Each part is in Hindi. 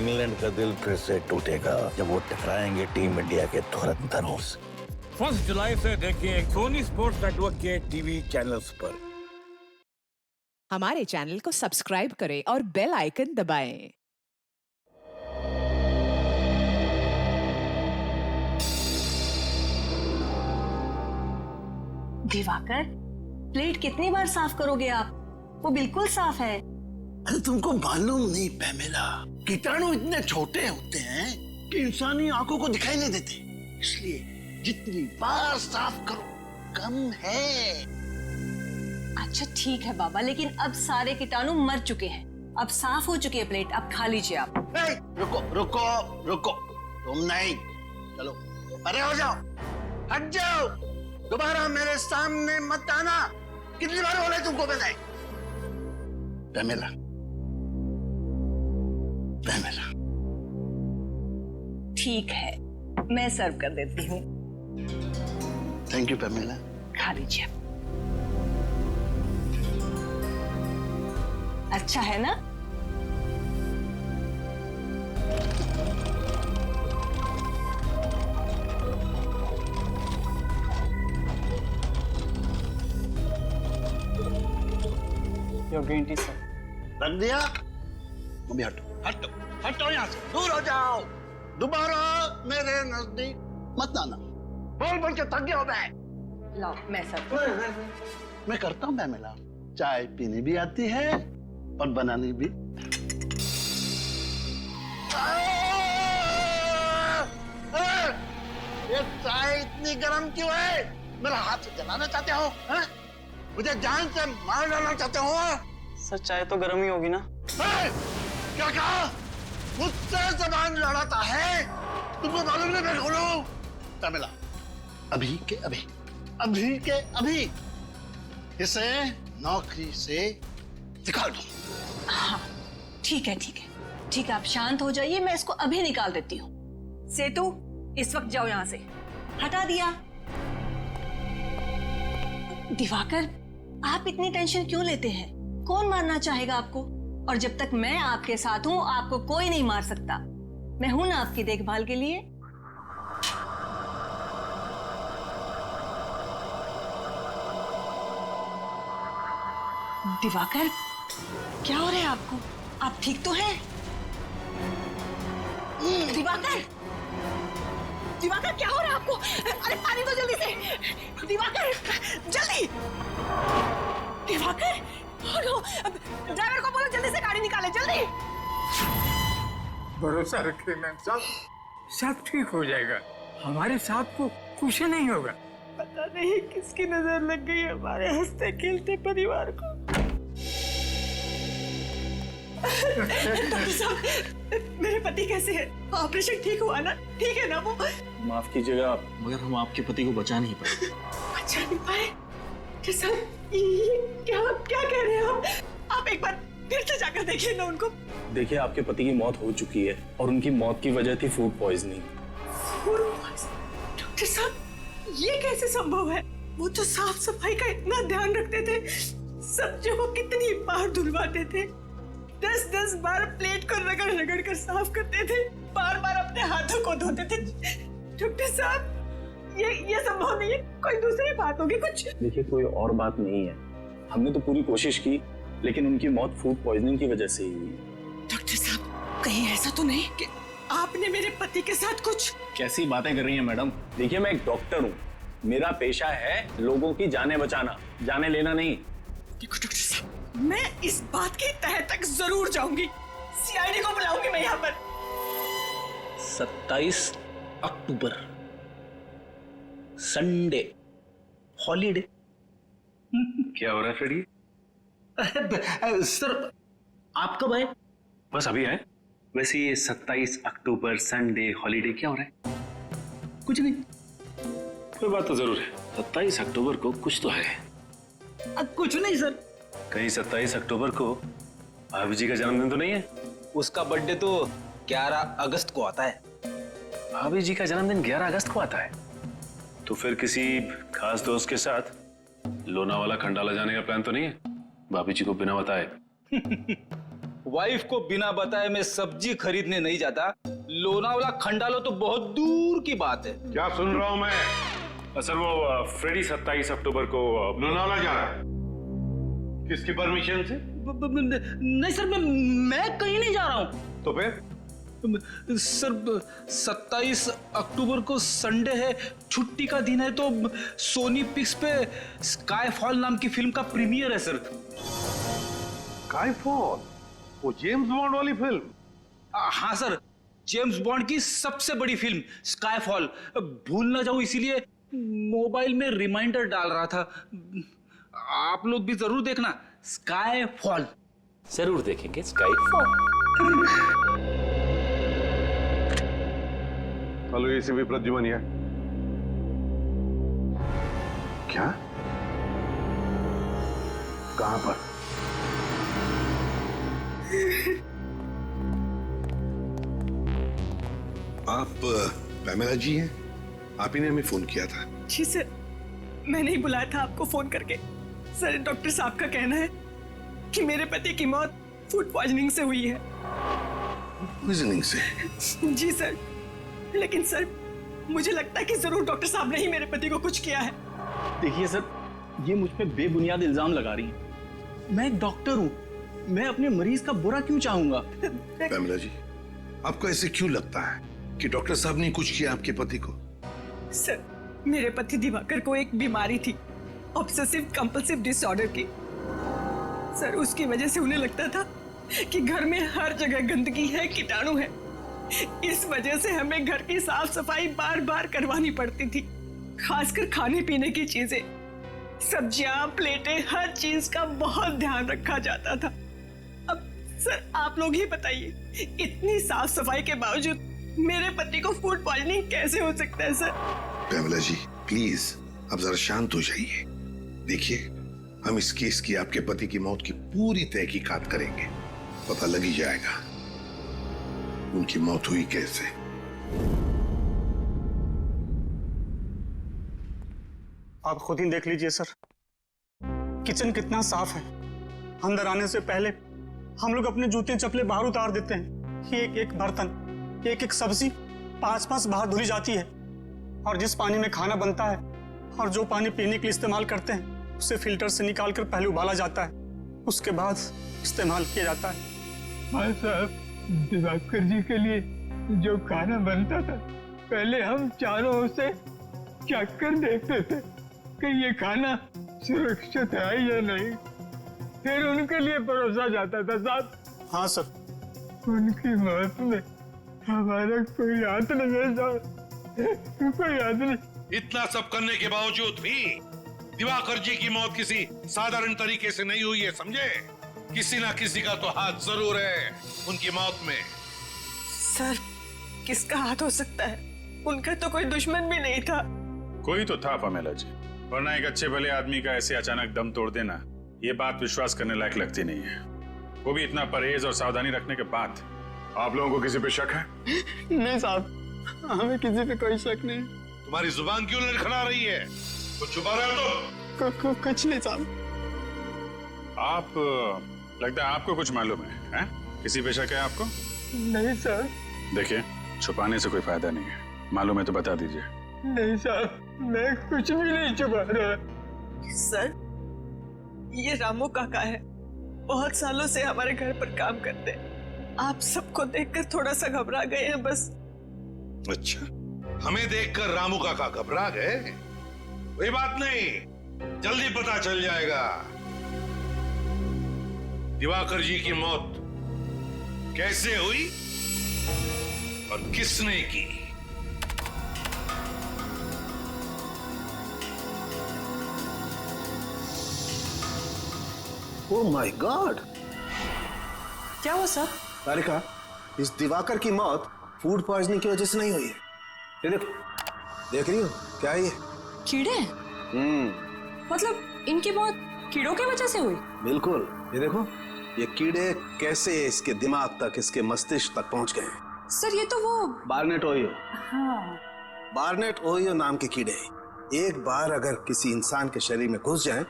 इंग्लैंड का दिल फिर से टूटेगा जब वो टकराएंगे टीम इंडिया के धुरंधरों से। 1 जुलाई से देखिए सोनी स्पोर्ट्स नेटवर्क के टीवी चैनल्स पर। हमारे चैनल को सब्सक्राइब करें और बेल आइकन दबाएं। दिवाकर, प्लेट कितनी बार साफ करोगे आप? वो बिल्कुल साफ है। अरे तुमको मालूम नहीं पैमेला, कीटाणु इतने छोटे होते हैं कि इंसानी आंखों को दिखाई नहीं देते, इसलिए जितनी बार साफ करो कम है। अच्छा ठीक है बाबा, लेकिन अब सारे कीटाणु मर चुके हैं, अब साफ हो चुकी है प्लेट, अब खा लीजिए आप। रुको रुको रुको, तुम नहीं, चलो अरे हो जाओ, हट जाओ, दोबारा मेरे सामने मत आना। कितनी बार बोले तुमको मैंने? Pamela, Pamela. ठीक है, मैं सर्व कर देती हूँ। Thank you Pamela. खा लीजिए। अच्छा है ना? Green tea sir. रख दिया? अभी हटो हटो हटो, यहाँ से दूर हो जाओ, दोबारा मेरे नजदीक मत आना। बोल बोल के थक गया हो मैं। लाओ मैं सर्व। मैं करता हूँ पैमेला, चाय पीनी भी आती है और बनानी भी। ये चाय इतनी गर्म क्यों है? मेरा हाथ जलाना चाहते हो? मुझे जान से मार डालना चाहते हो? सर चाय तो गर्म ही होगी ना। क्या कहा? मुझसे जबान लड़ाता है? तुमको मालूम नहीं मैं कौन हूं? पैमेला, अभी के अभी, अभी के अभी इसे नौकरी से निकाल दो। हाँ ठीक है ठीक है ठीक है, आप शांत हो जाइए, मैं इसको अभी निकाल देती हूँ। सेतु, इस वक्त जाओ यहाँ से। हटा दिया। दिवाकर, आप इतनी टेंशन क्यों लेते हैं? कौन मारना चाहेगा आपको? और जब तक मैं आपके साथ हूं आपको कोई नहीं मार सकता। मैं हूं ना आपकी देखभाल के लिए। दिवाकर, क्या हो रहा है आपको? आप ठीक तो हैं? दिवाकर, दिवाकर क्या हो रहा है आपको? अरे पानी दो जल्दी से। दिवाकर जल्दी। दिवाकर, ड्राइवर को बोलो जल्दी से गाड़ी निकाले, जल्दी। भरोसा रखिए मैम साहब, सब ठीक हो जाएगा, हमारे साथ को कुछ नहीं होगा। पता नहीं किसकी नजर लग गई हमारे हंसते खेलते परिवार को। डॉक्टर साहब, मेरे पति कैसे हैं? ऑपरेशन ठीक हुआ ना? ठीक है ना वो? माफ कीजिएगा मगर हम आपके पति को बचा नहीं पाए। बचा नहीं पाए? क्या क्या कह रहे हैं आप एक बार फिर से जाकर देखिए ना उनको। देखिए आपके पति की मौत हो चुकी है और उनकी मौत की वजह थी फूड पॉइजनिंग। डॉक्टर साहब, ये कैसे संभव है? वो तो साफ सफाई का इतना ध्यान रखते थे, सब्जियों को कितनी बार धुलवाते थे, 10-10 बार प्लेट को रगड़ रगड़ कर साफ करते थे, बार बार अपने हाथों को धोते थे। डॉक्टर साहब, ये संभव नहीं है, कोई दूसरी बात होगी कुछ। देखिए कोई और बात नहीं है, हमने तो पूरी कोशिश की लेकिन उनकी मौत फूड पॉइजनिंग की वजह से ही हुई। डॉक्टर साहब, कहीं ऐसा तो नहीं कि आपने मेरे पति के साथ कुछ? कैसी बातें कर रही हैं मैडम? देखिए मैं एक डॉक्टर हूँ, मेरा पेशा है लोगों की जानें बचाना, जाने लेना नहीं। देखो डॉक्टर साहब, मैं इस बात की तह तक जरूर जाऊंगी, सीआईडी को बुलाऊंगी मैं यहाँ पर। 27 अक्टूबर संडे हॉलीडे। क्या हो रहा है फ्रेडी? सर आप कब आए? बस अभी आए। वैसे ये 27 अक्टूबर संडे हॉलीडे क्या हो रहा है? कुछ नहीं। कोई बात तो जरूर है, 27 अक्टूबर को कुछ तो है। कुछ नहीं सर। कहीं 27 अक्टूबर को भाभी जी का जन्मदिन तो नहीं है? उसका बर्थडे तो 11 अगस्त को आता है। भाभी जी का जन्मदिन 11 अगस्त को आता है? तो फिर किसी खास दोस्त के साथ लोनावाला खंडाला जाने का प्लान तो नहीं है भाभी जी को बिना बताए? वाइफ को बिना बताए मैं सब्जी खरीदने नहीं जाता, लोनावला खंडालो तो बहुत दूर की बात है। क्या सुन रहा हूं मैं? सर वो फ्रेडी 27 अक्टूबर को लोनावला जा रहा है। किसकी परमिशन से? नहीं सर, मैं कहीं नहीं जा रहा हूँ। तो फिर? सर 27 अक्टूबर को संडे है, छुट्टी का दिन है, तो सोनी पिक्स पे स्काई फॉल नाम की फिल्म का प्रीमियर है सर। Sky fall? वो जेम्स बॉन्ड वाली फिल्म? हाँ सर, जेम्स बॉन्ड की सबसे बड़ी फिल्म स्काई फॉल। भूल ना जाऊं इसीलिए मोबाइल में रिमाइंडर डाल रहा था। आप लोग भी जरूर देखना स्काई फॉल। जरूर देखेंगे sky fall. Hello ACP Pradyuman है। क्या? कहां पर? आप पैमेला जी हैं? आप ही ने हमें फोन किया था। जी सर, मैंने ही बुलाया था आपको फोन करके। सर, डॉक्टर साहब का कहना है कि मेरे पति की मौत फूड पॉइजनिंग से हुई है। पॉइजनिंग से? जी सर, लेकिन सर मुझे लगता है कि जरूर डॉक्टर साहब ने ही मेरे पति को कुछ किया है। देखिए सर, ये मुझ पे बेबुनियाद इल्जाम लगा रही है। मैं एक डॉक्टर हूँ, मैं अपने मरीज का बुरा क्यों चाहूंगा? पैमेला जी, आपको ऐसे क्यों लगता है कि डॉक्टर साहब ने कुछ किया आपके पति को? सर, मेरे पति दिवाकर को एक बीमारी थी, ऑब्सेसिव कंपल्सिव डिसऑर्डर की। सर, उसकी वजह से उन्हें लगता था कि घर में हर जगह गंदगी है, कीटाणु है। इस वजह से हमें घर की साफ सफाई बार बार करवानी पड़ती थी, खासकर खाने पीने की चीजें, सब्जियां, प्लेटें, हर चीज का बहुत ध्यान रखा जाता था। अब सर आप लोग ही बताइए, इतनी साफ सफाई के बावजूद मेरे पति को फूड पॉइजनिंग कैसे हो सकता है? सर पैमेला जी प्लीज अब जरा शांत हो जाइए। देखिए, हम इस केस की आपके पति की मौत की पूरी तहकीकात करेंगे, पता लग ही जाएगा उनकी मौत हुई कैसे। आप खुद ही देख लीजिए सर, किचन कितना साफ है। अंदर आने से पहले हम लोग अपने जूते चप्पलें बाहर उतार देते हैं। एक एक बर्तन, एक एक सब्जी 5-5 बार धुली जाती है। और जिस पानी में खाना बनता है और जो पानी पीने के लिए इस्तेमाल करते हैं, उसे फिल्टर से निकालकर पहले उबाला जाता है, उसके बाद इस्तेमाल किया जाता है। हाँ साहब, दिवाकर जी के लिए जो खाना बनता था, पहले हम चारों ओर से चख कर देखते थे कि ये खाना सुरक्षित है या नहीं, फिर उनके लिए परोसा जाता था साहब। हाँ सर। उनकी मौत में हमारा कोई हाथ नहीं है साहब, कोई हाथ नहीं। इतना सब करने के बावजूद भी दिवाकर जी की मौत किसी साधारण तरीके से नहीं हुई है, समझे? किसी ना किसी का तो हाथ जरूर है उनकी मौत में। सर, किसका हाथ हो सकता है? उनका तो कोई दुश्मन भी नहीं था। कोई तो था पैमेला जी, वरना एक अच्छे भले आदमी का ऐसे अचानक दम तोड़ देना, ये बात विश्वास करने लायक लगती नहीं है, वो भी इतना परहेज और सावधानी रखने के बाद। आप लोगों को किसी पे शक है? नहीं साहब, हमें किसी पे कोई शक नहीं। तुम्हारी जुबान क्यों लड़खड़ा रही है? कुछ छुपा रहे हो तुम? कुछ नहीं साहब। आप लगता है आपको कुछ मालूम है? किसी पे शक है आपको? नहीं सर। देखिए, छुपाने से कोई फायदा नहीं है, मालूम है तो बता दीजिए। नहीं साहब, मैं कुछ भी नहीं छुपा रहा। सर, ये रामू काका है, बहुत सालों से हमारे घर पर काम करते हैं। आप सबको देखकर थोड़ा सा घबरा गए हैं बस। अच्छा, हमें देखकर रामू काका घबरा गए? कोई बात नहीं, जल्दी पता चल जाएगा दिवाकर जी की मौत कैसे हुई और किसने की। Oh my God! क्या हुआ सर? तारिका, इस दिवाकर की मौत फूड पॉइजनिंग की वजह से नहीं हुई है। ये देखो, देख रही हो क्या है ये? कीड़े? मतलब इनकी मौत कीड़ों की वजह से हुई? बिल्कुल, ये देखो, ये कीड़े कैसे इसके दिमाग तक, इसके मस्तिष्क तक पहुंच गए। सर, ये तो वो बार्नेट ओहियो। हाँ। बार्नेट ओहियो नाम के कीड़े एक बार अगर किसी इंसान के शरीर में घुस जाएं,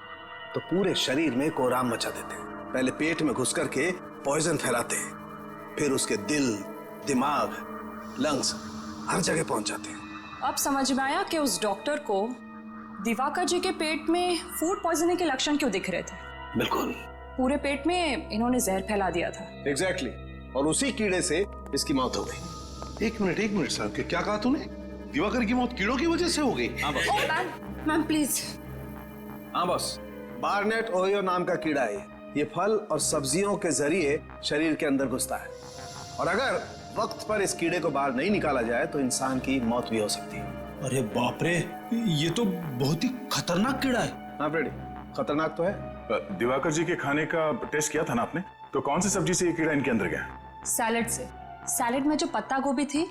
तो पूरे शरीर में कोहराम मचा देते हैं। पहले पेट में घुस करके पॉइजन फैलाते हैं, फिर उसके दिल, दिमाग, लंग्स हर जगह पहुंच जाते हैं। अब समझ में आया कि उस डॉक्टर को दिवाकर जी के पेट में फूड पॉइजनिंग के लक्षण क्यों दिख रहे थे। बिल्कुल, पूरे पेट में इन्होंने जहर फैला दिया था। एग्जैक्टली। और उसी कीड़े से इसकी मौत हो गई। एक मिनट साहब, क्या कहा तूने? दिवाकर की मौत कीड़ों की वजह से हो गई? हाँ बॉस। Ma'am please. हाँ बॉस, बार्नेट ओहियो नाम का कीड़ा है। ये फल और सब्जियों के जरिए शरीर के अंदर घुसता है, और अगर वक्त पर इस कीड़े को बाहर नहीं निकाला जाए तो इंसान की मौत भी हो सकती है। अरे बाप रे, ये तो बहुत ही खतरनाक कीड़ा है। हाँ फ्रेडी, खतरनाक तो है। दिवाकर जी के खाने का टेस्ट किया था ना आपने? तो कौन सी सब्जी से ये कीड़ा इनके अंदर गया? सैलेड से। सैलेड में जो पत्ता गोभी थी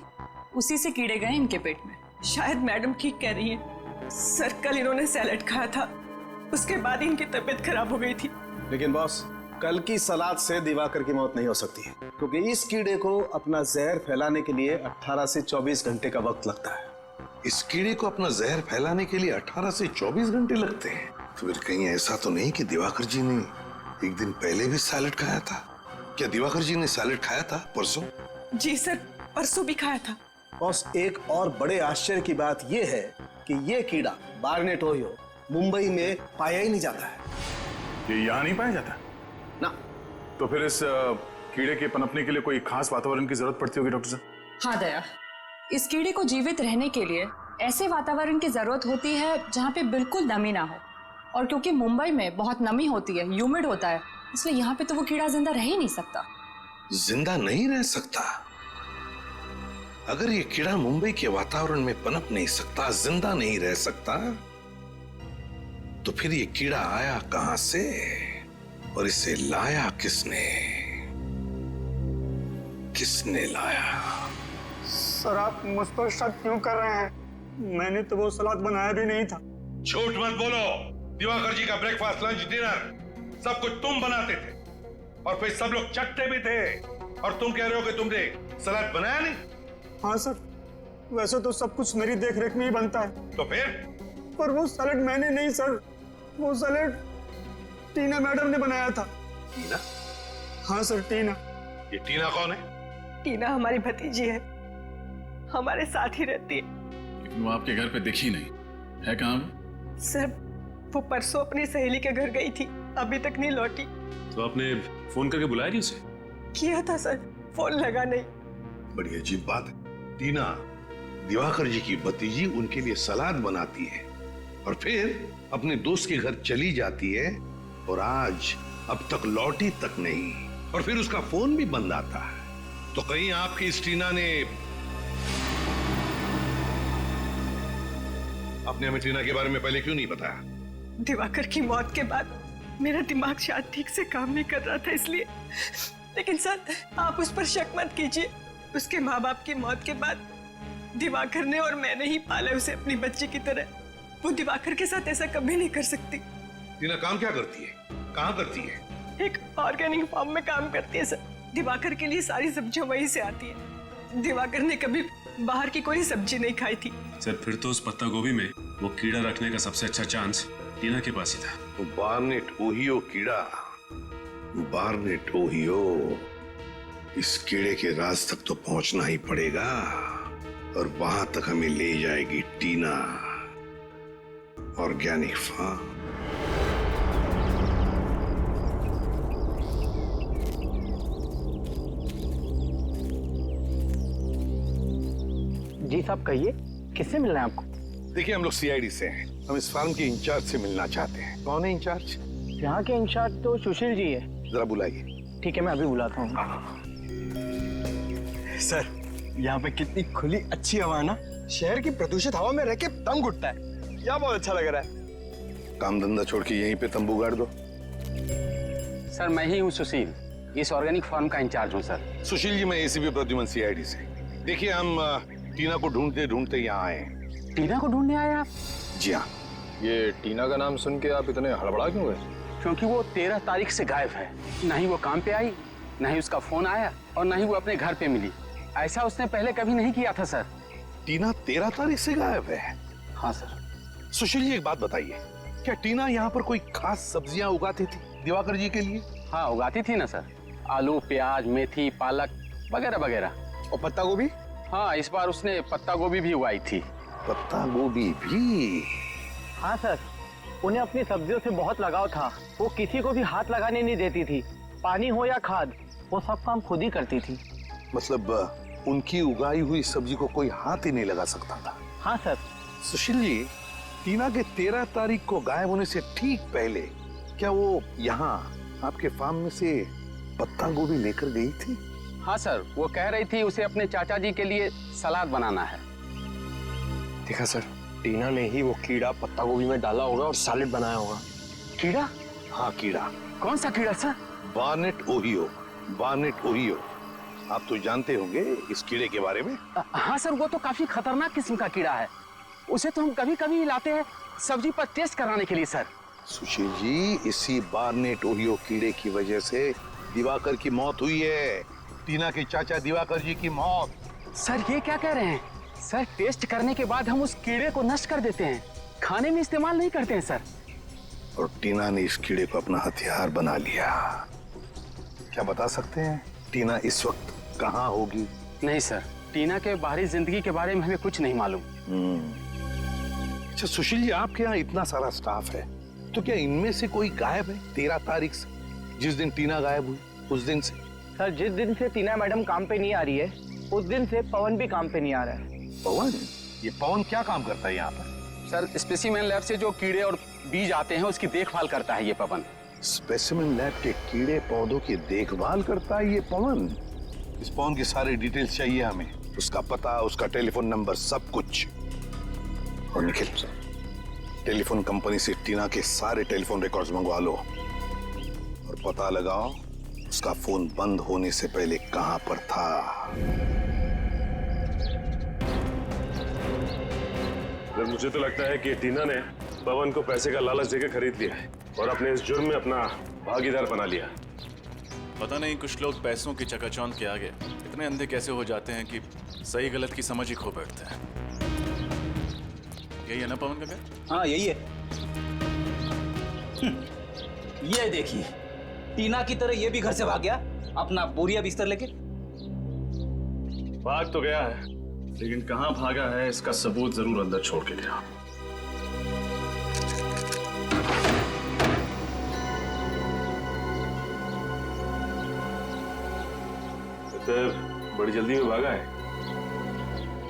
उसी से कीड़े गए इनके पेट में। शायद मैडम ठीक कह रही है सर, कल इन्होंने सैलेड खाया था, उसके बाद ही इनकी तबीयत खराब हो गई थी। लेकिन बॉस, कल की सलाद से दिवाकर की मौत नहीं हो सकती है, क्योंकि इस कीड़े को अपना जहर फैलाने के लिए 18 से 24 घंटे का वक्त लगता है। इस कीड़े को अपना जहर फैलाने के लिए 18 से 24 घंटे लगते हैं? तो फिर कहीं ऐसा तो नहीं कि दिवाकर जी ने एक दिन पहले भी सैलेड खाया था? क्या दिवाकर जी ने सैलेड खाया था परसों? जी सर, परसों भी खाया था। बॉस, एक और बड़े आश्चर्य की बात यह है कि यह कीड़ा बार्नेट ओहियो मुंबई में पाया ही नहीं जाता है। ये यहाँ नहीं पाया जाता ना? तो फिर इस कीड़े के पनपने के लिए कोई खास वातावरण की जरूरत पड़ती होगी डॉक्टर साहब? हाँ दया, इस कीड़े को जीवित रहने के लिए ऐसे वातावरण की जरूरत होती है जहाँ पे बिल्कुल नमी ना हो, और क्योंकि मुंबई में बहुत नमी होती है, ह्यूमिड होता है, इसलिए यहाँ पे तो वो कीड़ा जिंदा रह ही नहीं सकता। जिंदा नहीं रह सकता? अगर ये कीड़ा मुंबई के वातावरण में पनप नहीं सकता, जिंदा नहीं रह सकता, तो फिर ये कीड़ा आया कहां से और इसे लाया किसने? किसने लाया? सर, आप मुझ पर शक क्यों कर रहे हैं? मैंने तो वो सलाद बनाया भी नहीं था। झूठ मत बोलो। दिवाकर जी का ब्रेकफास्ट, लंच, डिनर सब कुछ तुम बनाते थे, और फिर सब लोग चटते भी थे, और तुम कह रहे हो कि तुमने सलाद बनाया नहीं? हाँ सर, वैसे तो सब कुछ मेरी देखरेख में ही बनता है। तो फिर? पर वो सैलेड मैंने नहीं सर, वो सैलेड टीना मैडम ने बनाया था। टीना? हाँ सर, टीना। ये टीना कौन है? टीना हमारी भतीजी है, हमारे साथ ही रहती है। लेकिन वो आपके घर पे दिखी नहीं है। कहाँ? सर, वो परसों अपनी सहेली के घर गई थी, अभी तक नहीं लौटी। तो आपने फोन करके बुलाया नहीं उसे? किया था सर, फोन लगा नहीं। बड़ी अजीब बात है। टीना दिवाकर जी की भतीजी उनके लिए सलाद बनाती है और फिर अपने दोस्त के घर चली जाती है, और आज अब तक लौटी तक नहीं, और फिर उसका फोन भी बंद आता है। तो कहीं आपकी इस टीना ने आपने हमें टीना के बारे में पहले क्यों नहीं बताया? दिवाकर की मौत के बाद मेरा दिमाग शायद ठीक से काम नहीं कर रहा था, इसलिए। लेकिन सर, आप उस पर शक मत कीजिए। उसके माँ बाप की मौत के बाद दिवाकर ने और मैंने ही पाला उसे अपनी बच्ची की तरह। वो दिवाकर के साथ ऐसा कभी नहीं कर सकती। टीना काम क्या करती है? कहाँ करती है? एक ऑर्गेनिक फार्म में काम करती है सर। दिवाकर के लिए सारी सब्जियां वहीं से आती है। दिवाकर ने कभी बाहर की कोई सब्जी नहीं खाई थी। सर, फिर तो उस पत्ता गोभी में वो कीड़ा रखने का सबसे अच्छा चांस टीना के पास ही था। वो बार्नेट ओहियो कीड़ा, बार्नेट ओहियो, इस कीड़े के राज तक तो पहुंचना ही पड़ेगा, और वहां तक हमें ले जाएगी टीना, ऑर्गेनिक फार्म। जी साहब, कहिए, किससे मिलना है आपको? देखिए, हम लोग सीआईडी से हैं। हम इस फार्म के इंचार्ज से मिलना चाहते हैं। कौन है इंचार्ज? यहाँ के इंचार्ज तो सुशील जी है। जरा बुलाइए। ठीक है, मैं अभी बुलाता हूँ। सर, यहाँ पे कितनी खुली अच्छी हवा है ना। शहर की प्रदूषित हवा में रह के दम घुटता है। यहाँ बहुत अच्छा लग रहा है। काम धंधा छोड़ के यहीं पे तंबू गाड़ दो। सर, मैं ही हूँ सुशील, इस ऑर्गेनिक फार्म का इंचार्ज हूँ सर। सुशील जी, मैं एसीपी प्रद्युमन सीआईडी से। देखिए, हम टीना को ढूंढते ढूंढते यहाँ आए हैं। टीना को ढूंढने आए आप? जी हाँ। ये टीना का नाम सुन के आप इतने हड़बड़ा क्यों गए? क्योंकि वो 13 तारीख से गायब है। न ही वो काम पे आई, न ही उसका फोन आया, और न ही वो अपने घर पे मिली। ऐसा उसने पहले कभी नहीं किया था सर। टीना 13 तारीख से गायब है? हाँ सर। सुशील जी, एक बात बताइए, क्या टीना यहाँ पर कोई खास सब्जियां उगाती थी दिवाकर जी के लिए? हाँ, उगाती थी ना सर। आलू, प्याज, मेथी, पालक वगैरह वगैरह। और पत्ता गोभी? हाँ, इस बार उसने पत्ता गोभी भी उगाई थी। पत्ता गोभी भी? हाँ सर, उन्हें अपनी सब्जियों से बहुत लगाव था। वो किसी को भी हाथ लगाने नहीं देती थी। पानी हो या खाद, वो सब काम खुद ही करती थी। मतलब उनकी उगाई हुई सब्जी को कोई हाथ ही नहीं लगा सकता था? हाँ सर। सुशील जी, टीना के 13 तारीख को गायब होने से ठीक पहले क्या वो यहाँ आपके फार्म में से पत्ता गोभी लेकर गई थी? हाँ सर, वो कह रही थी उसे अपने चाचा जी के लिए सलाद बनाना है। देखा सर, टीना ने ही वो कीड़ा पत्ता गोभी में डाला होगा और सैलेड बनाया होगा। कीड़ा? हाँ, कीड़ा। कौन सा कीड़ा sir? Barnett Ohio. Barnett Ohio, आप तो जानते होंगे इस कीड़े के बारे में। हाँ सर, वो तो काफी खतरनाक किस्म का कीड़ा है। उसे तो हम कभी कभी लाते हैं सब्जी पर टेस्ट कराने के लिए सर। सुशील जी, इसी बार्नेट ओहियो कीड़े की वजह से दिवाकर की मौत हुई है। टीना के चाचा दिवाकर जी की मौत। सर ये क्या कह रहे हैं? सर, टेस्ट करने के बाद हम उस कीड़े को नष्ट कर देते हैं, खाने में इस्तेमाल नहीं करते हैं सर। और टीना ने इस कीड़े को अपना हथियार बना लिया। क्या बता सकते हैं टीना इस वक्त कहाँ होगी? नहीं सर, टीना के बाहरी जिंदगी के बारे में हमें कुछ नहीं मालूम। अच्छा सुशील जी, आपके यहाँ इतना सारा स्टाफ है, तो क्या इनमें से कोई गायब है 13 तारीख से, जिस दिन टीना गायब हुई उस दिन से? सर, जिस दिन से टीना मैडम काम पे नहीं आ रही है, उस दिन से पवन भी काम पे नहीं आ रहा है। पवन? ये पवन क्या काम करता है यहाँ पर? सर, स्पेसिमेन लैब से जो कीड़े और बीज आते हैं उसकी देखभाल करता है ये पवन। स्पेसिमेन लैब के कीड़े पौधों की देखभाल करता है ये पवन? इस पवन की सारी डिटेल्स चाहिए हमें, उसका पता, उसका टेलीफोन नंबर, सब कुछ। और निखिल, टेलीफोन कंपनी से टीना के सारे टेलीफोन रिकॉर्ड्स मंगवा लो और पता लगाओ उसका फोन बंद होने से पहले कहां पर था। मुझे तो लगता है कि टीना ने पवन को पैसे का लालच देकर खरीद लिया है और अपने इस जुर्म में अपना भागीदार बना लिया। पता नहीं कुछ लोग पैसों की चकाचौंध के आगे इतने अंधे कैसे हो जाते हैं कि सही गलत की समझ ही खो बैठते हैं। यही है ना पवन का घर? हाँ यही है। ये देखिए, टीना की तरह ये भी घर से भाग गया अपना बोरिया बिस्तर लेके। भाग तो गया है, लेकिन कहां भागा है इसका सबूत जरूर अंदर छोड़ के गया। तो बड़ी जल्दी में भागा है,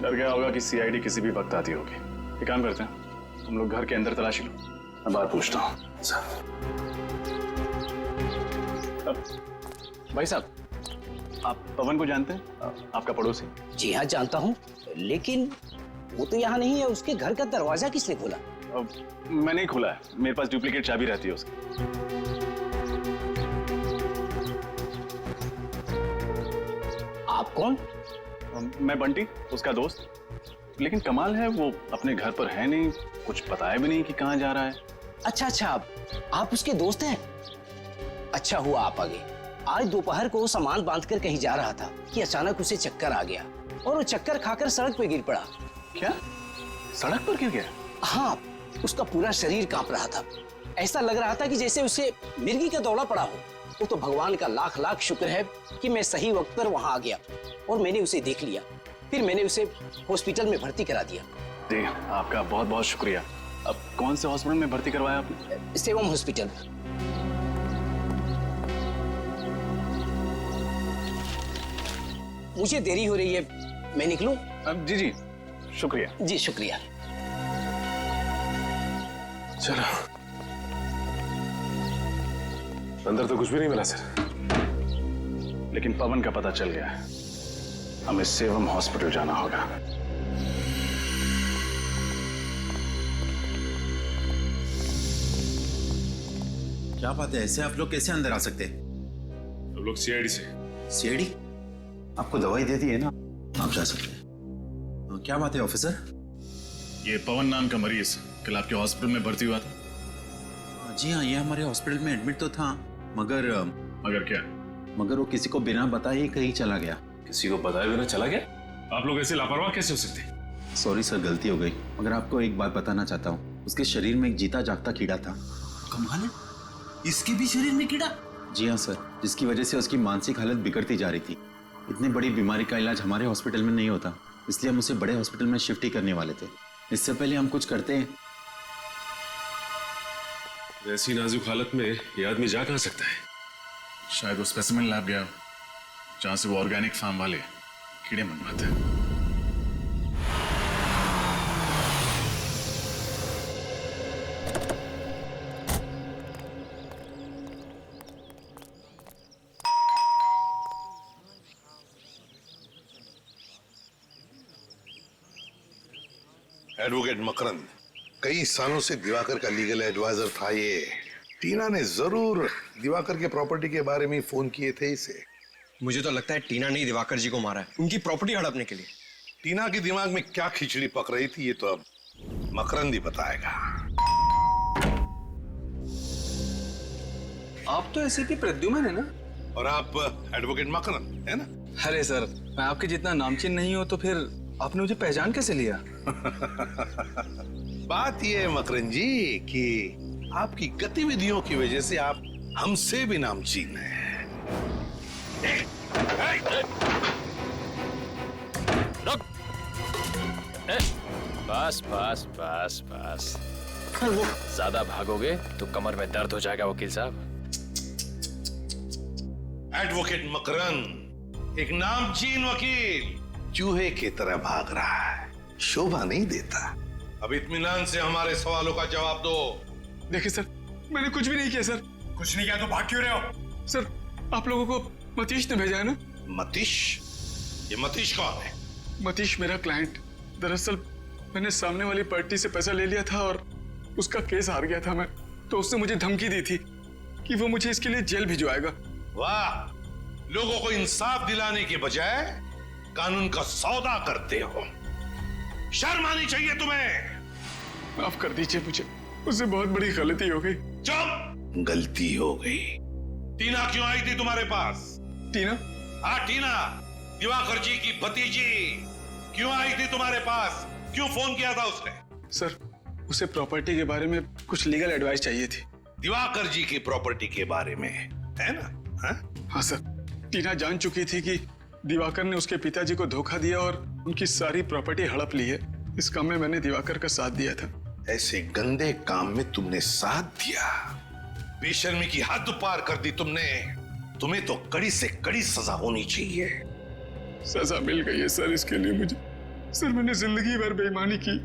डर गया होगा कि सीआईडी किसी भी वक्त आती होगी। एक काम करते हैं, हम लोग घर के अंदर तलाशी लो, मैं बात पूछता हूँ। भाई साहब, आप पवन को जानते हैं? आपका पड़ोसी? जी हाँ जानता हूँ, लेकिन वो तो यहाँ नहीं है। उसके घर का दरवाजा किसने खोला? मैंने ही खोला है, मेरे पास डुप्लीकेट चाबी रहती है उसकी। आप कौन? मैं बंटी, उसका दोस्त। लेकिन कमाल है, वो अपने घर पर है नहीं, कुछ बताया भी नहीं कि कहाँ जा रहा है। अच्छा अच्छा, आप उसके दोस्त हैं? अच्छा हुआ आप आ गए। आज दोपहर को सामान बांधकर कहीं जा रहा था कि अचानक उसे चक्कर आ गया और वो चक्कर खाकर सड़क पे गिर पड़ा। क्या? सड़क पर गिर गया? हाँ, उसका पूरा शरीर कांप रहा था। ऐसा लग रहा था कि जैसे उसे मिर्गी का दौड़ा पड़ा हो। वो तो भगवान का लाख लाख शुक्र है कि मैं सही वक्त पर वहां आ गया और मैंने उसे देख लिया। फिर मैंने उसे हॉस्पिटल में भर्ती करा दिया। जी, आपका बहुत बहुत शुक्रिया। अब कौन से हॉस्पिटल में भर्ती करवाया आपने? सेवम हॉस्पिटल। मुझे देरी हो रही है, मैं निकलूं? जी जी, शुक्रिया। जी शुक्रिया। चलो, अंदर तो कुछ भी नहीं मिला सर, लेकिन पवन का पता चल गया है। हमें सेवम हॉस्पिटल जाना होगा। क्या बात है, ऐसे आप लोग कैसे अंदर आ सकते हैं? हम लोग सीआईडी से। सीआईडी? आपको दवाई दे दी है ना, आप जा सकते हैं। क्या बात है ऑफिसर? ये पवन नाम का मरीज कल आपके हॉस्पिटल में भर्ती हुआ था। जी हाँ, ये हमारे हॉस्पिटल में एडमिट तो था, मगर क्या? मगर वो किसी को बिना बताए ही कहीं चला गया। किसी को बताए बिना चला गया? आप लोग ऐसे लापरवाह कैसे हो सकते? सॉरी सर, गलती हो गई। मगर आपको एक बात बताना चाहता हूँ, उसके शरीर में एक जीता जागता कीड़ा था। कमाल है, इसके भी शरीर में कीड़ा? जी हाँ सर, जिसकी वजह से उसकी मानसिक हालत बिगड़ती जा रही थी। इतनी बड़ी बीमारी का इलाज हमारे हॉस्पिटल में नहीं होता, इसलिए हम उसे बड़े हॉस्पिटल में शिफ्ट ही करने वाले थे। इससे पहले हम कुछ करते हैं। ऐसी नाजुक हालत में ये आदमी जा कहाँ सकता है? शायद वो स्पेसिमेन लैब गया, जहां से वो ऑर्गेनिक फार्म वाले कीड़े मंगवाते हैं। एडवोकेट मकरंद, कई सालों से दिवाकर का लीगल एडवाइजर था ये। टीना ने जरूर दिवाकर के प्रॉपर्टी के बारे में फोन किए थे इसे। मुझे तो लगता है टीना ने दिवाकर जी को मारा है, उनकी प्रॉपर्टी हड़पने के लिए। टीना के दिमाग में क्या खिचड़ी पक रही थी ये तो अब मकरंद ही बताएगा। आप तो एसीपी प्रद्युमन है ना? और आप एडवोकेट मकरंद है ना? अरे सर, मैं आपके जितना नामचीन नहीं हूं तो फिर आपने मुझे पहचान कैसे लिया? बात यह है मकरंद जी कि आपकी गतिविधियों की वजह से आप हमसे भी नामचीन हैं। बस बस बस बस, ज्यादा भागोगे तो कमर में दर्द हो जाएगा वकील साहब। एडवोकेट मकरंद एक नामचीन वकील चूहे की तरह भाग रहा है, शोभा नहीं देता। अब इत्मीनान से हमारे सवालों का जवाब दो। देखिए सर, मैंने कुछ भी नहीं किया सर। कुछ नहीं किया तो भाग क्यों रहे हो? सर, आप लोगों को मतीश ने भेजा है ना? मतीश? ये मतीश कौन है? मतीश मेरा क्लाइंट। दरअसल मैंने सामने वाली पार्टी से पैसा ले लिया था और उसका केस हार गया था मैं, तो उसने मुझे धमकी दी थी कि वो मुझे इसके लिए जेल भिजवाएगा। वाह, लोगों को इंसाफ दिलाने के बजाय कानून का सौदा करते हो। शर्म आनी चाहिए तुम्हें। माफ कर दीजिए मुझे, उससे बहुत बड़ी गलती हो गई। चुप! गलती हो गई। टीना क्यों आई थी तुम्हारे पास? टीना? हाँ टीना, दिवाकर जी की भतीजी क्यों आई थी तुम्हारे पास? क्यों फोन किया था उसने? सर, उसे प्रॉपर्टी के बारे में कुछ लीगल एडवाइस चाहिए थी। दिवाकर जी की प्रॉपर्टी के बारे में, है ना? हाँ सर, टीना जान चुकी थी कि दिवाकर ने उसके पिताजी को धोखा दिया और उनकी सारी प्रॉपर्टी हड़प ली है। इस काम में मैंने दिवाकर का साथ दिया था। ऐसे गंदे काम में तुमने साथ दिया, बेशर्मी की हद पार कर दी तुमने। तुम्हें तो कड़ी से कड़ी सजा होनी चाहिए। सजा मिल गई है सर इसके लिए मुझे। सर, मैंने जिंदगी भर बेईमानी की,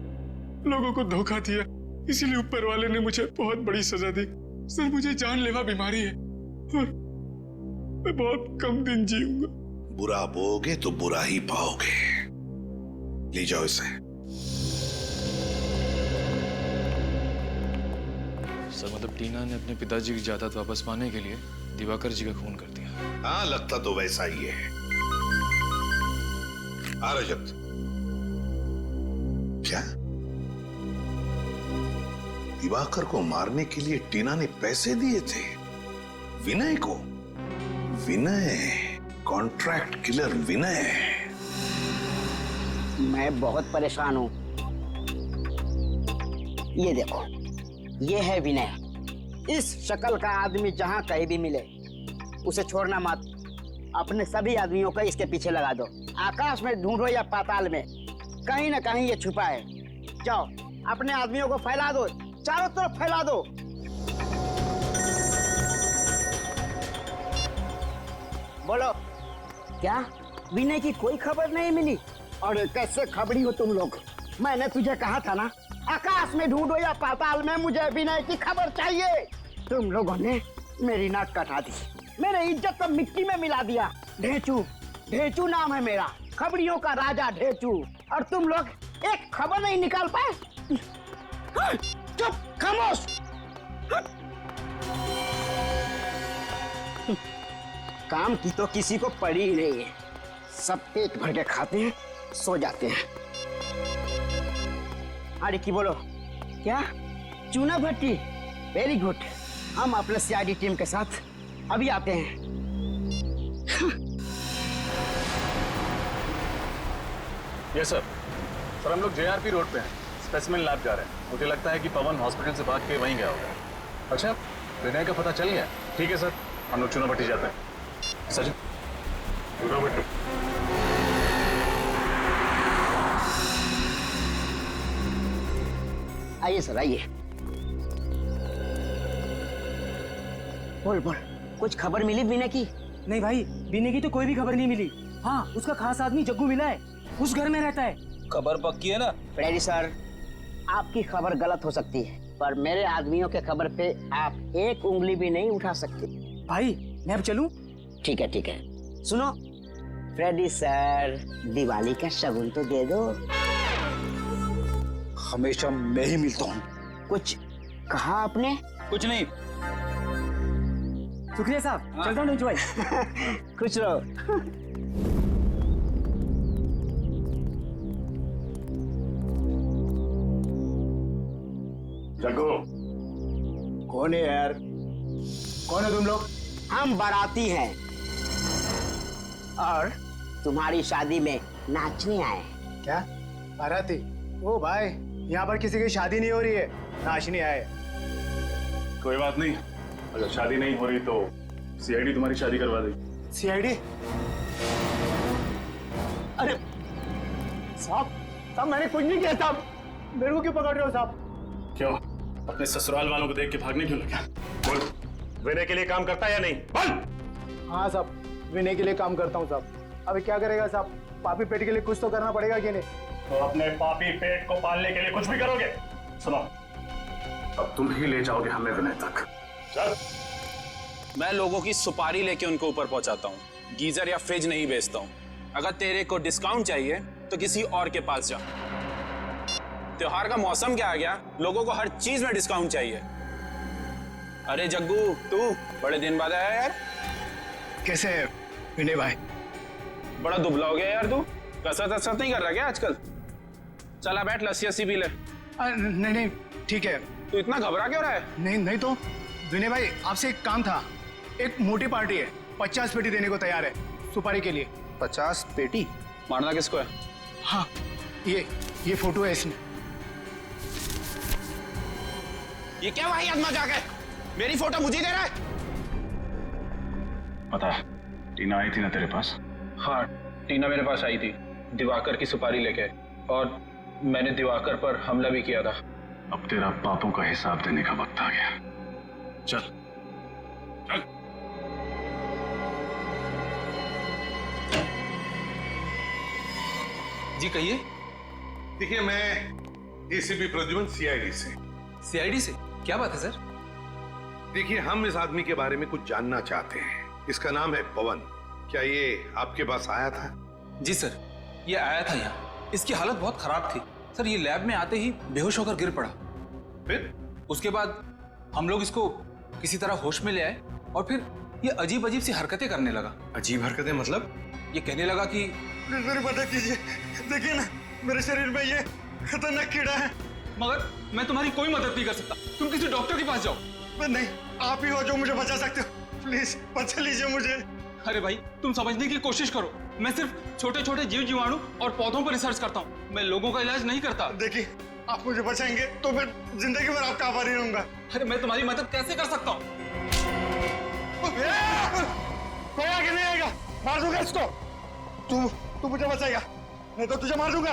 लोगों को धोखा दिया, इसीलिए ऊपर वाले ने मुझे बहुत बड़ी सजा दी। सर, मुझे जानलेवा बीमारी है और मैं बहुत कम दिन जीऊंगा। बुरा बोगे तो बुरा ही पाओगे। ले जाओ इसे। सर, मतलब टीना ने अपने पिताजी की जायदाद वापस पाने के लिए दिवाकर जी का खून कर दिया। हाँ, लगता तो वैसा ही है। आ रजत, क्या दिवाकर को मारने के लिए टीना ने पैसे दिए थे विनय को? विनय, कॉन्ट्रैक्ट किलर विनय। मैं बहुत परेशान हूं। ये देखो, ये है विनय। इस शक्ल का आदमी जहां कहीं भी मिले उसे छोड़ना मत। अपने सभी आदमियों को इसके पीछे लगा दो। आकाश में ढूंढो या पाताल में, कहीं ना कहीं ये छुपा है। जाओ, अपने आदमियों को फैला दो, चारों तरफ फैला दो। बोलो, क्या विनय की कोई खबर नहीं मिली? और कैसे खबरी हो तुम लोग? मैंने तुझे कहा था ना, आकाश में ढूंढो या पाताल में, मुझे विनय की खबर चाहिए। तुम लोगों ने मेरी नाक कटा दी, मेरे इज्जत तो मिट्टी में मिला दिया। ढेचू, ढेचू नाम है मेरा, खबरियों का राजा ढेचू। और तुम लोग एक खबर नहीं निकाल पाए। चुप, खामोश। काम की तो किसी को पड़ी ही नहीं है। सब पेट भर के खाते हैं, सो जाते हैं। अरे की बोलो, क्या चूना भट्टी? Very good. हम अपने सीआईडी टीम के साथ अभी आते हैं। Yes sir. सर, हम लोग जेआरपी रोड पे हैं, स्पेसिमेन लैब जा रहे हैं। मुझे लगता है कि पवन हॉस्पिटल से भाग के वहीं गया होगा। अच्छा, विनय का पता चल गया? ठीक है सर, हम लोग चुनाव भट्टी जाते हैं। सचिन, चुनाव भट्टी। आइए सर, आइए। बोल बोल, कुछ खबर मिली बीना की? नहीं भाई, बीने की तो कोई भी खबर नहीं मिली। हाँ, उसका खास आदमी जग्गू मिला है, उस घर में रहता है। खबर पक्की है ना? फ्रेडी सर, आपकी खबर गलत हो सकती है, पर मेरे आदमियों के खबर पे आप एक उंगली भी नहीं उठा सकते। भाई, मैं अब चलूं? ठीक है ठीक है। सुनो फ्रेडी सर, दिवाली का शगुन तो दे दो। हमेशा मैं ही मिलता हूँ। कुछ कहा आपने? कुछ नहीं। शुक्रिया साहब, चलता हूँ भाई। खुश रहो। जग्गू, कौन है यार? कौन है तुम लोग? हम बाराती हैं और तुम्हारी शादी में नाचने आए। क्या बाराती? ओ भाई, यहाँ पर किसी की शादी नहीं हो रही है, नाचने आए। कोई बात नहीं, अगर शादी नहीं हो रही तो सीआईडी तुम्हारी शादी करवा देगी। सीआईडी? अरे साहब, साहब मैंने कुछ नहीं किया साहब, मेरे को क्यों पकड़ रहे हो साहब? क्यों, अपने ससुराल वालों को देख के भागने क्यों लगा? बोल, विनय के लिए काम करता है या नहीं? बोल। हाँ साहब, विनय के लिए काम करता हूँ साहब। अभी क्या करेगा साहब, पापी पेट के लिए कुछ तो करना पड़ेगा कि नहीं? तो अपने पापी पेट को पालने के लिए कुछ भी करोगे? सुनो, अब तुम ही ले जाओगे हमें विनय तक। चल। मैं लोगों की सुपारी लेके उनको ऊपर पहुंचाता हूँ, गीजर या फ्रिज नहीं बेचता हूँ। अगर तेरे को डिस्काउंट चाहिए तो किसी और के पास जा। त्योहार का मौसम क्या आ गया, लोगों को हर चीज में डिस्काउंट चाहिए। अरे जग्गू, तू बड़े दिन बाद आया यार। कैसे है विनय भाई? बड़ा दुबला हो गया यार तू, कसरत नहीं कर रहा क्या आजकल? चला बैठ, लस्सी पी ले। नहीं नहीं ठीक है। तू इतना घबरा क्यों रहा है? नहीं नहीं तो विनय भाई, आपसे एक काम था। एक मोटी पार्टी है, 50 पेटी देने को तैयार है सुपारी के लिए। 50 पेटी? मारना किसको है? हाँ, ये फोटो है इसमें। ये क्या भाई मजाक है? मेरी फोटो मुझे दे रहा है? पता है, टीना आई थी ना तेरे पास? हाँ, टीना मेरे पास आई थी दिवाकर की सुपारी लेके, और मैंने दिवाकर पर हमला भी किया था। अब तेरा पापों का हिसाब देने का वक्त आ गया। चल चल। जी कहिए। देखिए, मैं एसीपी प्रद्युमन, सीआईडी से। सीआईडी से? क्या बात है सर? देखिए, हम इस आदमी के बारे में कुछ जानना चाहते हैं। इसका नाम है पवन। क्या ये आपके पास आया था? जी सर, ये आया था यहाँ। इसकी हालत बहुत खराब थी सर। ये लैब में आते ही बेहोश होकर गिर पड़ा। फिर उसके बाद हम लोग इसको किसी तरह होश में ले आए, और फिर ये अजीब अजीब सी हरकतें करने लगा। अजीब हरकतें मतलब? ये कहने लगा कि मेरी मदद कीजिए, देखिए ना मेरे शरीर में ये खतरनाक कीड़ा है। मगर मैं तुम्हारी कोई मदद नहीं कर सकता, तुम किसी डॉक्टर के पास जाओ। नहीं, आप ही हो जो मुझे बचा सकते हो। प्लीज बचा लीजिए मुझे। अरे भाई, तुम समझने की कोशिश करो। मैं सिर्फ छोटे छोटे जीव जीवाणु और पौधों पर रिसर्च करता हूँ। मैं लोगों का इलाज नहीं करता। देखिए, आप मुझे बचाएंगे तो मैं जिंदगी भर आपका आभारी रहूंगा। अरे मैं तुम्हारी मदद कैसे कर सकता हूँ? कोई आगे नहीं आएगा, मार दूंगा इसको। तू मुझे बचाएगा, नहीं तो तुझे मार दूंगा।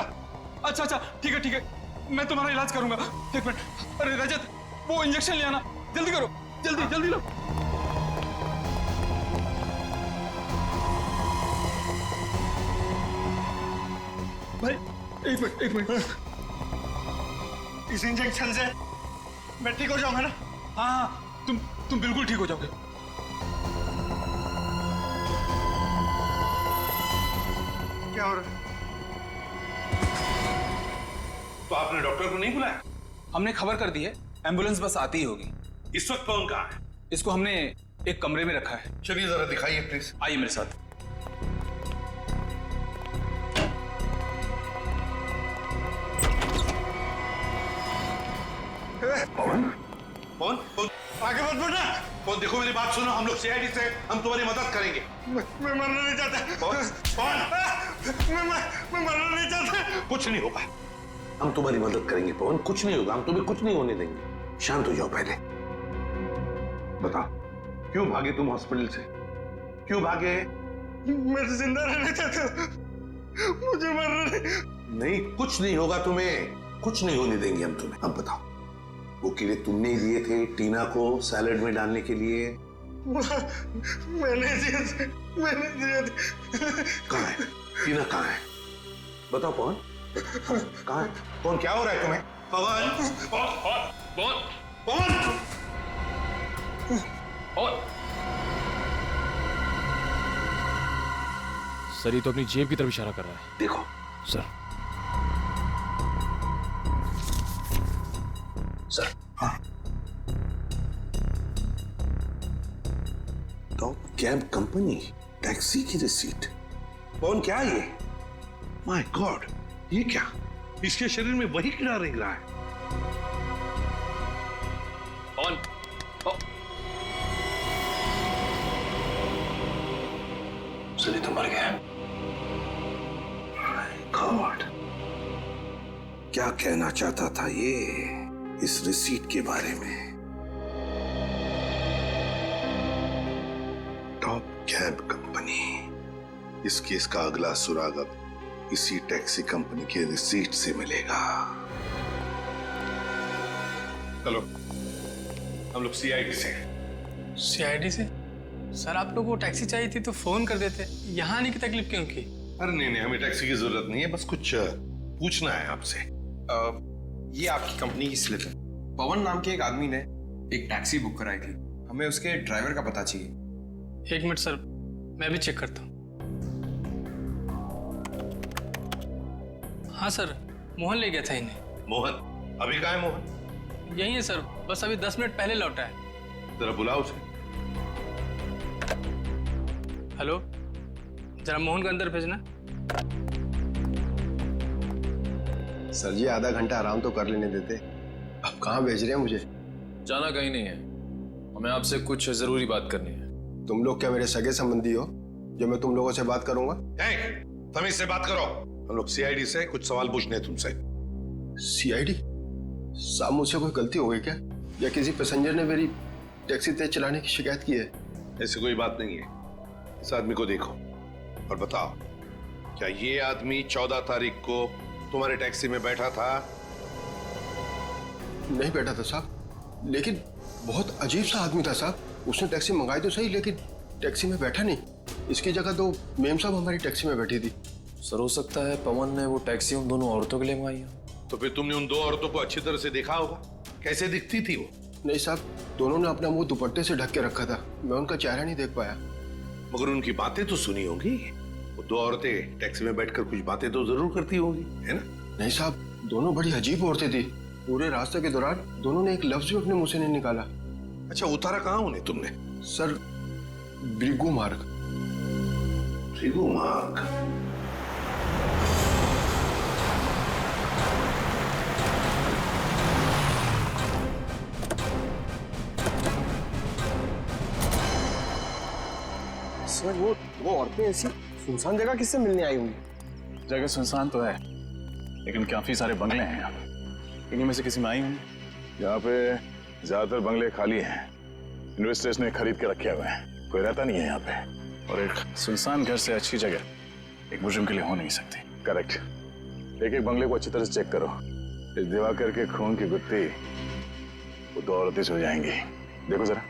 अच्छा, ठीक है, मैं तुम्हारा इलाज करूंगा। एक मिनट। अरे रजत, वो इंजेक्शन ले आना, जल्दी करो, जल्दी लो। भाई एक मिनट। इस इंजेक्शन से मैं ठीक हो जाऊंगा ना? हाँ, तुम बिल्कुल ठीक हो जाओगे। क्या हो रहा है? तो आपने डॉक्टर को नहीं बुलाया? हमने खबर कर दी है, एम्बुलेंस बस आती ही होगी। इस वक्त कौन कहाँ है? इसको हमने एक कमरे में रखा है। चलिए जरा दिखाइए प्लीज। आइए मेरे साथ। कौन आगे मत बढ़ना। कौन? देखो मेरी बात सुनो, हम लोग सीआईडी से, हम तुम्हारी मदद करेंगे। मैं मरना नहीं चाहता। कौन? मैं मरना नहीं चाहता। कुछ नहीं होगा, हम तुम्हारी मदद करेंगे पवन, कुछ नहीं होगा, हम तुम्हें कुछ नहीं होने देंगे। शांत हो जाओ पहले। बताओ क्यों भागे तुम हॉस्पिटल से? क्यों भागे? मैं जिंदा रहना चाहता हूँ, मुझे मरना नहीं, कुछ नहीं होगा तुम्हें, कुछ नहीं होने देंगे हम तुम्हें। अब बताओ, वो कीड़े तुमने ही दिए थे टीना को सैलेड में डालने के लिए? मैंने दिए थे। कहाँ है टीना? कहाँ है? बताओ पवन, कहाँ है? पवन, क्या हो रहा है तुम्हें? सर ये तो अपनी जेब की तरफ इशारा कर रहा है। देखो सर। सर, हाँ। टॉप कैब कंपनी, टैक्सी की रिसीट। पवन, क्या ये? माय गॉड, ये क्या? इसके शरीर में वही कीड़ा रेंग रहा है। ऑन। सली तो मर गया। माय गॉड, क्या कहना चाहता था ये इस रिसीट के बारे में? टॉप कैब कंपनी, इस केस का अगला सुराग अब इसी टैक्सी कंपनी के रिसीट से मिलेगा। चलो, हम लोग सीआईडी से। सीआईडी से? सर आप लोगों को टैक्सी चाहिए थी तो फोन कर देते, यहाँ आने की तकलीफ क्यों की? अरे नहीं, हमें टैक्सी की जरूरत नहीं है, बस कुछ पूछना है आपसे। ये आपकी कंपनी की स्लिप है। पवन नाम के एक आदमी ने एक टैक्सी बुक कराई थी, हमें उसके ड्राइवर का पता चाहिए। 1 मिनट सर, मैं भी चेक करता हूँ। हाँ सर, मोहन ले गया था इन्हें। मोहन? अभी कहाँ है मोहन? यही है सर, बस अभी 10 मिनट पहले लौटा है। जरा बुलाओ उसे। हेलो, जरा मोहन को अंदर भेजना। सर जी आधा घंटा आराम तो कर लेने देते, अब कहाँ भेज रहे हैं मुझे? जाना कहीं नहीं है, हमें आपसे कुछ जरूरी बात करनी है। तुम लोग क्या मेरे सगे संबंधी हो जो मैं तुम लोगों से बात करूंगा? तमीज से बात करो, हम लोग सीआईडी से कुछ सवाल पूछने हैं तुमसे। सीआईडी? साहब मुझसे कोई गलती हो गई क्या, या किसी पैसेंजर ने मेरी टैक्सी तेज चलाने की शिकायत की है? ऐसी कोई बात नहीं है। इस आदमी को देखो और बताओ, क्या ये आदमी 14 तारीख को तुम्हारे टैक्सी में बैठा था? नहीं बैठा था साहब, लेकिन बहुत अजीब सा आदमी था साहब। उसने टैक्सी मंगाई तो सही, लेकिन टैक्सी में बैठा नहीं। इसकी जगह तो मेम साहब हमारी टैक्सी में बैठी थी। सर हो सकता है पवन ने वो टैक्सी उन दोनों औरतों के लिए मंगाई हो। तो फिर तुमने उन 2 औरतों को अच्छी तरह से देखा होगा, कैसे दिखती थी वो? नहीं साहब, दोनों ने अपना मुंह दुपट्टे से ढक के रखा था, मैं उनका चेहरा नहीं देख पाया। मगर उनकी बातें तो सुनी होंगी। वो 2 औरतें टैक्सी में बैठकर कुछ बातें तो जरूर करती होंगी, है ना? नहीं साहब, दोनों बड़ी अजीब औरतें थी। पूरे रास्ते के दौरान दोनों ने एक लफ्ज भी अपने मुंह से नहीं निकाला। अच्छा, उतारा कहाँ उन्हें तुमने? सर, भृगु मार्ग। भृगु मार्ग? सर वो औरतें ऐसी सुनसान जगह किससे मिलने आई होंगी? जगह सुनसान तो है, लेकिन काफी सारे बंगले हैं यहाँ। इन्हीं में से किसी में आई होंगी। यहाँ पे ज्यादातर बंगले खाली हैं, इन्वेस्टर्स ने खरीद के रखे हुए हैं, कोई रहता नहीं है यहाँ पे। और एक सुनसान घर से अच्छी जगह एक मुजरिम के लिए हो नहीं सकती। करेक्ट। एक बंगले को अच्छी तरह से चेक करो। इस दिवाकर के खून की गुत्थी वो 2 औरतें से हो जाएंगी। देखो जरा।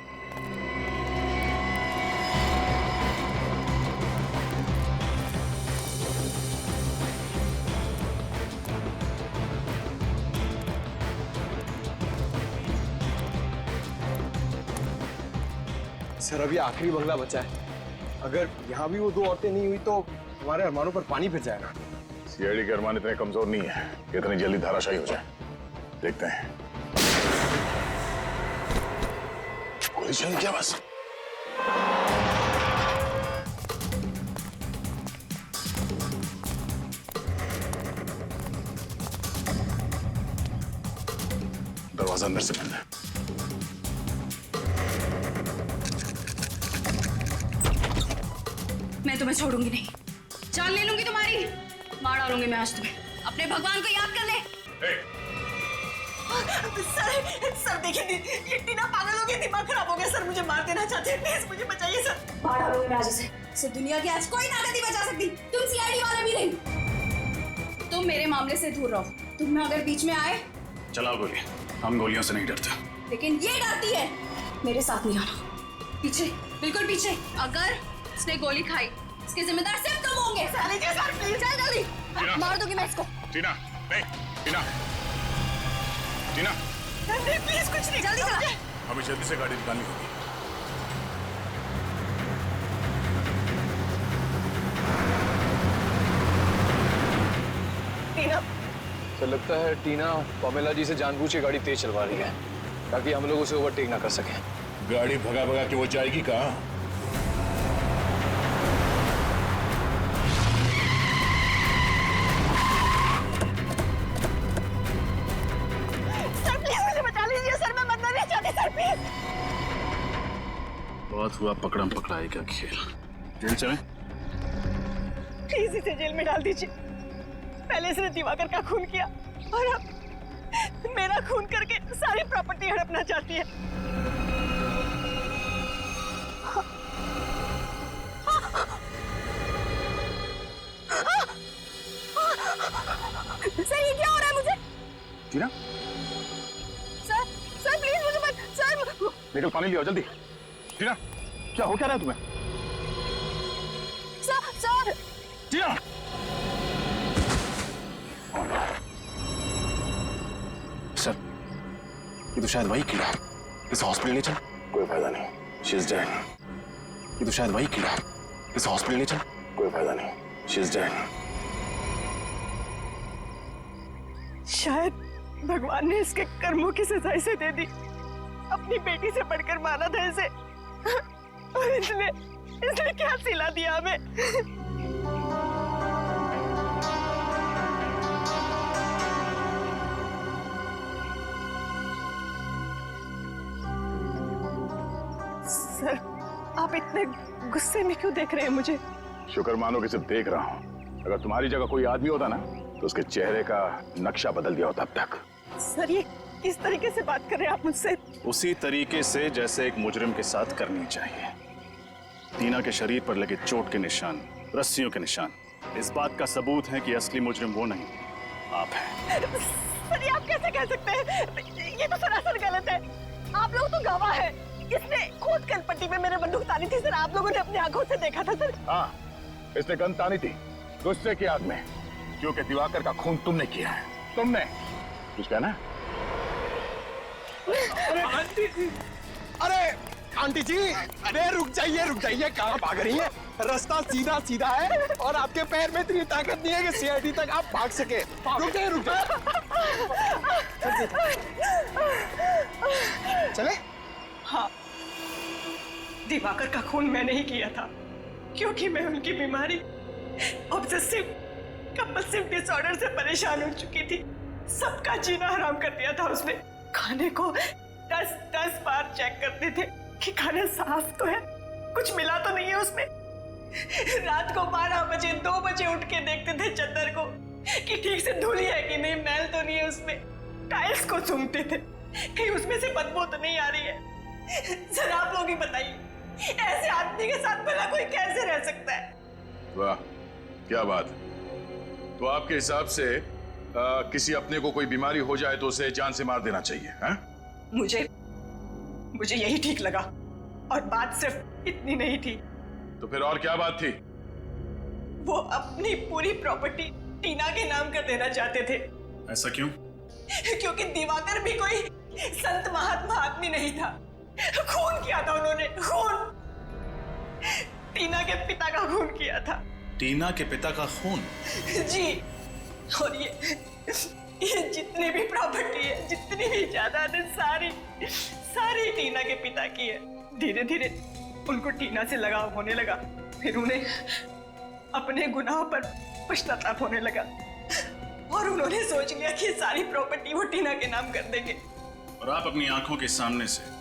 सर अभी आखिरी बंगला बचा है, अगर यहाँ भी वो 2 औरतें नहीं हुई तो हमारे अरमानों पर पानी फिर जाएगा। सीआईडी के अरमान इतने कमजोर नहीं है कि इतनी जल्दी धाराशायी हो जाए। देखते हैं। गोली चली क्या? बस दरवाजा अंदर से बंद है। मैं तुम्हें छोड़ूंगी नहीं, जान ले लूंगी तुम्हारी, मार डालूंगी मैं आज तुम्हें। अपने भगवान को याद कर ले। सर देखिए, ये टीना पागल हो गई, दिमाग खराब हो गया सर, मुझे मार देना चाहते हैं, प्लीज मुझे बचाइए सर। बाहर आ लोगे आज से दुनिया की आज कोई ताकत नहीं बचा सकती, तुम सीआईडी वाले भी नहीं। तुम मेरे मामले से दूर रहो, तुम अगर बीच में आए चलाओ गोली, हम गोलियों से नहीं डरते। लेकिन ये डरती है, मेरे साथ नहीं आना, पीछे बिल्कुल पीछे। अगर इसने गोली खाई इसके जिम्मेदार सिर्फ तुम होंगे। सर प्लीज चल जल्दी, मार दूंगी मैं इसको। टीना नहीं, टीना टीना नहीं प्लीज कुछ नहीं, जल्दी चला। हमें जल्दी से गाड़ी निकालनी होगी। टीना, तो लगता है टीना पमेला जी से जानबूझ के गाड़ी तेज चलवा रही है ताकि हम लोग उसे ओवरटेक ना कर सकें। गाड़ी भगा भगा के वो जाएगी कहाँ? सर प्लीज मुझे बचा लीजिए सर, मैं मरना नहीं चाहती सर, प्लीज। बहुत हुआ पकड़म पकड़ाई का खेल, जेल चले? प्लीज इसे जेल में डाल दीजिए। पहले इसने दिवाकर का खून किया और अब मेरा खून करके सारी प्रॉपर्टी हड़पना चाहती है। सर ये क्या हो रहा है मुझे? टीना सर प्लीज मुझे मत, सर निकल, पानी लियो जल्दी। टीना क्या हो क्या रहा है तुम्हें? सर टीना सर, ये तो शायद वही कीड़ा, इस हॉस्पिटल नहीं चल। कोई फायदा नहीं, शी इज डेड। ये तो शायद वही कीड़ा, इस हॉस्पिटल नहीं चल। कोई फायदा नहीं, शी इज डेड। शायद भगवान ने इसके कर्मों की सजा इसे दे दी। अपनी बेटी से बढ़कर माना था इसे, और इसने क्या सिला दिया हमें। सर आप इतने गुस्से में क्यों देख रहे हैं मुझे? शुक्र मानो कि सिर्फ देख रहा हूँ। अगर तुम्हारी जगह कोई आदमी होता ना तो उसके चेहरे का नक्शा बदल दिया होता अब तक। सर ये किस तरीके से बात कर रहे हैं आप मुझसे? उसी तरीके से जैसे एक मुजरिम के साथ करनी चाहिए। टीना के शरीर पर लगे चोट के निशान, रस्सियों के निशान, इस बात का सबूत है कि असली मुजरिम वो नहीं, आप हैं। सर ये आप कैसे कह सकते हैं? ये तो सरासर गलत है। आप लोग तो गवाह हैं। इसने खुद कनपट्टी में मेरे बंदूक तानी थी सर, आप लोगों ने अपनी आंखों से देखा था सर। हाँ, इसने गन तानी थी गुस्से की आग में, क्योंकि दिवाकर का खून तुमने किया है। तुमने कुछ कहना? अरे आंटी जी, अरे आंटी जी, अरे रुक जाइए, कहाँ भाग रही है? रास्ता सीधा सीधा है और आपके पैर में इतनी ताकत नहीं है कि सीआईडी तक आप भाग सके। रुक जाइए। चले? हाँ, दिवाकर का खून मैंने ही किया था, क्योंकि मैं उनकी बीमारी ऑब्सेसिव कंपल्सिव डिसऑर्डर से परेशान हो चुकी थी। सबका जीना हराम कर दिया था उसने। खाने को 10 बार चेक करते थे कि खाना साफ तो है, कुछ मिला तो नहीं है उसमें। रात को 12 बजे 2 बजे उठ के देखते थे चद्दर को कि ठीक से धुली है कि नहीं, मैल तो नहीं है उसमें। टाइल्स को सूंघते थे कहीं उसमें से बदबू तो नहीं आ रही है। सर आप लोग ही बताइए, ऐसे आदमी के साथ भला कोई कैसे रह सकता है? वाह क्या बात है। तो आपके हिसाब से किसी अपने को कोई बीमारी हो जाए तो उसे जान से मार देना चाहिए, हैं? मुझे यही ठीक लगा, और बात सिर्फ इतनी नहीं थी। तो फिर और क्या बात थी? वो अपनी पूरी प्रॉपर्टी टीना के नाम कर देना चाहते थे। ऐसा क्यों? क्योंकि दिवाकर भी कोई संत महात्मा आदमी नहीं था। खून किया था उन्होंने, खून। टीना के पिता का खून किया था। टीना के पिता का खून? जी, और ये जितनी भी प्रॉपर्टी है, जितनी भी जायदाद है, सारी टीना के पिता की है। धीरे धीरे उनको टीना से लगाव होने लगा, फिर उन्हें अपने गुनाह पर पश्चाताप होने लगा, और उन्होंने सोच लिया कि सारी प्रॉपर्टी वो टीना के नाम कर देंगे। और आप अपनी आंखों के सामने से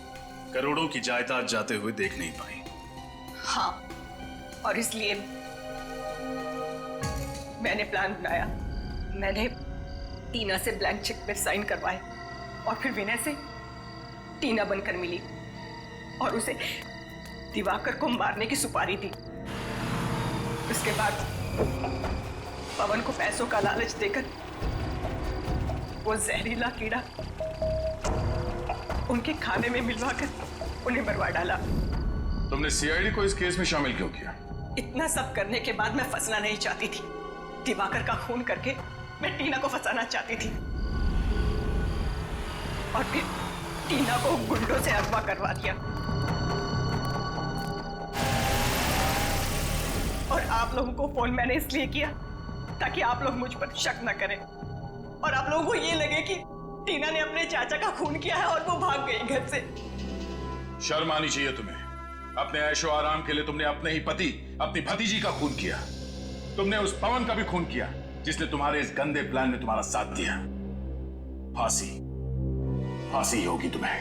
करोड़ों की जायदाद जाते हुए देख नहीं पाई। हाँ, और इसलिए मैंने प्लान बनाया। मैंने टीना से ब्लैंक चेक पे साइन करवाए और फिर विनय से टीना बनकर मिली और उसे दिवाकर को मारने की सुपारी दी। उसके बाद पवन को पैसों का लालच देकर वो जहरीला कीड़ा उनके खाने में मिलवाकर उन्हें मरवा डाला। तुमने सीआईडी को इस केस में शामिल क्यों किया? इतना सब करने के बाद मैं फंसना नहीं चाहती थी। दिवाकर का खून करके मैं टीना को फंसाना चाहती थी और फिर टीना को गुंडों से अगवा करवा दिया। और आप लोगों को फोन मैंने इसलिए किया ताकि आप लोग मुझ पर शक न करें और आप लोगों को ये लगे कि टीना ने अपने चाचा का खून किया है और वो भाग गई घर से। शर्म आनी चाहिए तुम्हें। अपने ऐशो आराम के लिए तुमने अपने ही पति, अपनी भतीजी का खून किया। तुमने उस पवन का भी खून किया जिसने तुम्हारे इस गंदे प्लान में तुम्हारा साथ दिया। फांसी, फांसी होगी तुम्हें।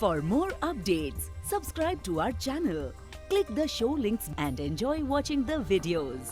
For more updates, subscribe to our channel, click the show links and enjoy watching the videos.